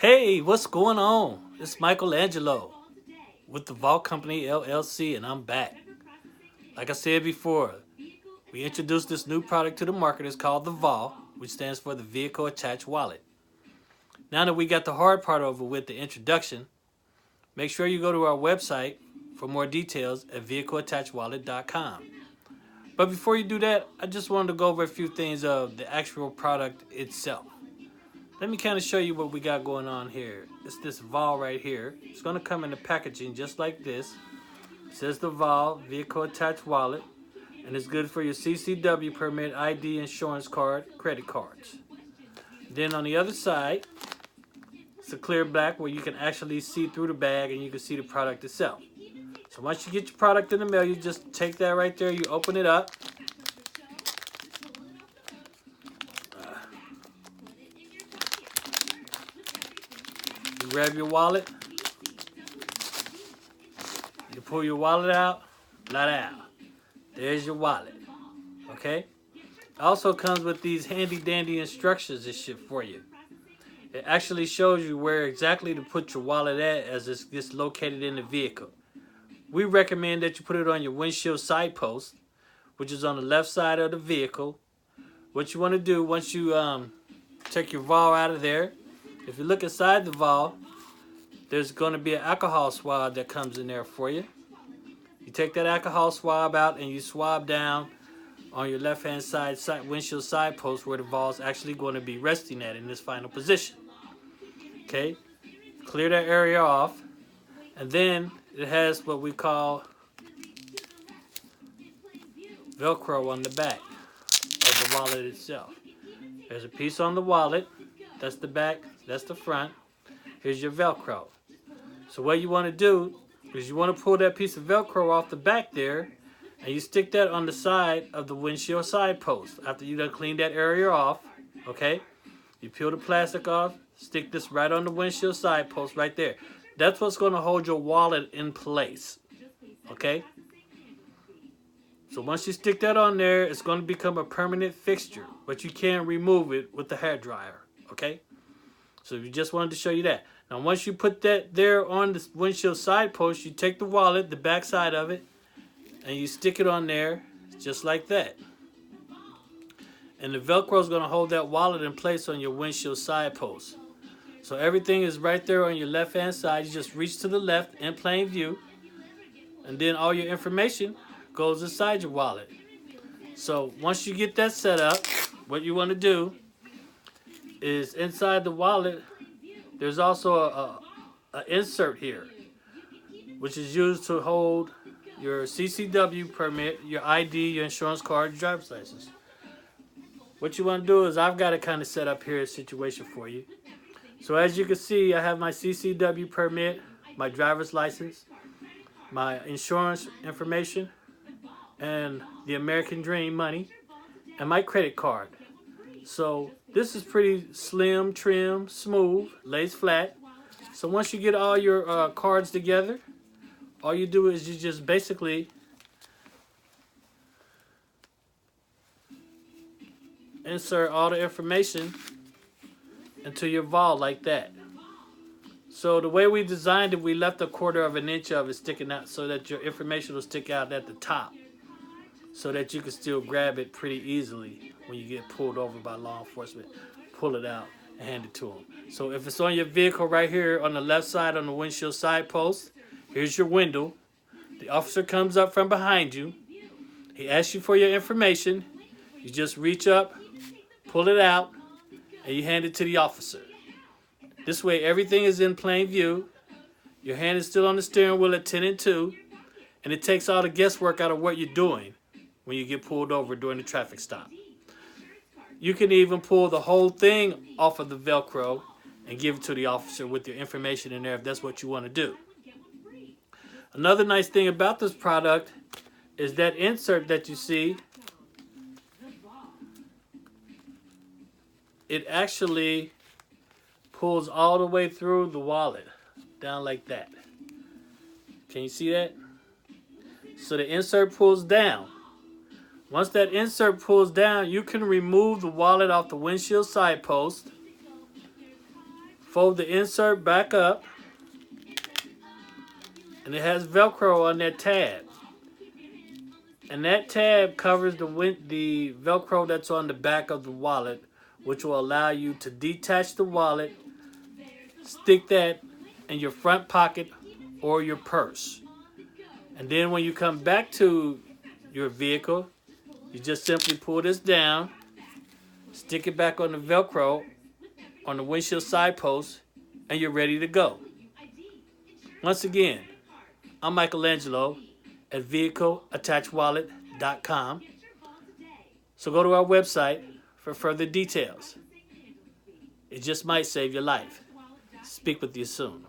Hey, what's going on? It's Michelangelo with the Vault Company LLC, and I'm back. Like I said before, we introduced this new product to the market. It's called the V.A.W, which stands for the Vehicle Attached Wallet. Now that we got the hard part over with the introduction, make sure you go to our website for more details at vehicleattachedwallet.com. But before you do that, I just wanted to go over a few things of the actual product itself. Let me kind of show you what we got going on here. It's this V.A.W right here. It's going to come in the packaging just like this. It says the V.A.W Vehicle Attached Wallet, and it's good for your CCW permit, ID, insurance card, credit cards. Then on the other side, it's a clear black where you can actually see through the bag and you can see the product itself. So once you get your product in the mail, you just take that right there, you open it up. You grab your wallet. You pull your wallet out. La-da. There's your wallet. Okay? It also comes with these handy-dandy instructions and shit for you. It actually shows you where exactly to put your wallet at as it's gets located in the vehicle. We recommend that you put it on your windshield side post, which is on the left side of the vehicle. What you want to do once you take your V.A.W out of there, if you look inside the V.A.W, there's going to be an alcohol swab that comes in there for you. You take that alcohol swab out and you swab down on your left-hand side windshield side post where the V.A.W is actually going to be resting at in this final position. Okay, clear that area off, and then it has what we call Velcro on the back of the wallet itself. There's a piece on the wallet. That's the back. That's the front. Here's your Velcro. So what you want to do is you want to pull that piece of Velcro off the back there, and you stick that on the side of the windshield side post. After you done clean that area off, okay? You peel the plastic off, stick this right on the windshield side post right there. That's what's going to hold your wallet in place, okay? So once you stick that on there, it's going to become a permanent fixture, but you can't remove it with the hairdryer, okay? So we just wanted to show you that. Now once you put that there on the windshield side post, you take the wallet, the back side of it, and you stick it on there just like that. And the Velcro is going to hold that wallet in place on your windshield side post. So everything is right there on your left hand side. You just reach to the left in plain view, and then all your information goes inside your wallet. So once you get that set up, what you want to do is inside the wallet there's also a insert here, which is used to hold your CCW permit, your ID, your insurance card, your driver's license. What you want to do is I've got it kind of set up here, a situation for you. So as you can see, I have my CCW permit, my driver's license, my insurance information, and the American Dream money, and my credit card. So this is pretty slim, trim, smooth, lays flat. So once you get all your cards together, all you do is you just basically insert all the information into your V.A.W like that. So the way we designed it, we left 1/4 of an inch of it sticking out so that your information will stick out at the top, so that you can still grab it pretty easily when you get pulled over by law enforcement. Pull it out and hand it to them. So if it's on your vehicle right here on the left side on the windshield side post, here's your window. The officer comes up from behind you. He asks you for your information. You just reach up, pull it out, and you hand it to the officer. This way everything is in plain view. Your hand is still on the steering wheel at 10 and 2, and it takes all the guesswork out of what you're doing when you get pulled over during the traffic stop. You can even pull the whole thing off of the Velcro and give it to the officer with your information in there if that's what you want to do. Another nice thing about this product is that insert that you see. It actually pulls all the way through the wallet, down like that. Can you see that? So the insert pulls down. Once that insert pulls down, you can remove the wallet off the windshield side post, fold the insert back up, and it has Velcro on that tab. And that tab covers the Velcro that's on the back of the wallet, which will allow you to detach the wallet, stick that in your front pocket or your purse. And then when you come back to your vehicle, you just simply pull this down, stick it back on the Velcro on the windshield side post, and you're ready to go. Once again, I'm Michelangelo at vehicleattachwallet.com. So go to our website for further details. It just might save your life. Speak with you soon.